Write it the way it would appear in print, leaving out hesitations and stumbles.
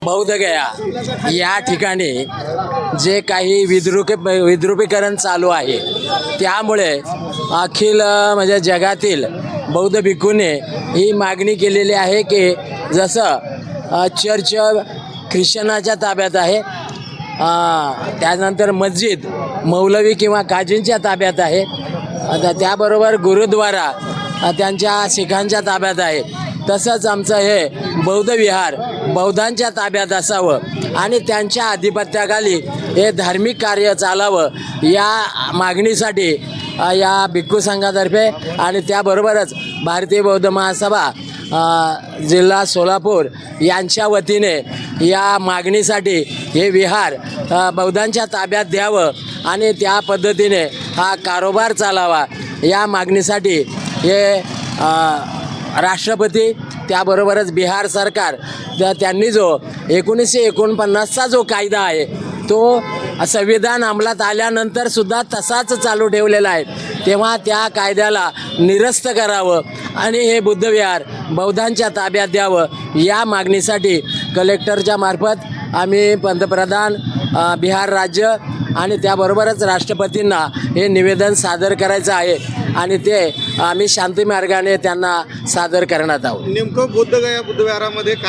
बौद्धगया या ठिकाणी जे काही विद्रुपीकरण चालू आहे त्यामुळे अखिल म्हणजे जगातील बौद्ध भिक्खूंनी ही मागणी केलेली आहे की जसं चर्च ख्रिश्चनाच्या ताब्यात आहे, त्यानंतर मस्जिद मौलवी किंवा काजींच्या ताब्यात आहे, त्याबरोबर गुरुद्वारा त्यांच्या शिखांच्या ताब्यात आहे, तसंच आमचं हे बौद्ध विहार बौद्धांच्या ताब्यात असावं आणि त्यांच्या आधिपत्याखाली हे धार्मिक कार्य चालावं या मागणीसाठी या भिक्खू संघातर्फे आणि त्याबरोबरच भारतीय बौद्ध महासभा जिल्हा सोलापूर यांच्या वतीने या मागणीसाठी हे विहार बौद्धांच्या ताब्यात द्यावं आणि त्या पद्धतीने हा कारोबार चालावा या मागणीसाठी हे राष्ट्रपती त्याबरोबरच बिहार सरकार त्यांनी जो 1949चा जो कायदा आहे तो संविधान अंमलात आल्यानंतर सुद्धा तसाच चालू ठेवलेला आहे, तेव्हा त्या कायद्याला निरस्त करावं आणि हे बुद्धविहार बौद्धांच्या ताब्यात द्यावं या मागणीसाठी कलेक्टरच्या मार्फत आम्ही पंतप्रधान, बिहार राज्य आणि त्याबरोबरच राष्ट्रपतींना हे निवेदन सादर करायचं आहे आणि ते आम्ही शांती मार्गाने त्यांना सादर करण्यात आहोत. नेमकं बुद्धविहारामध्ये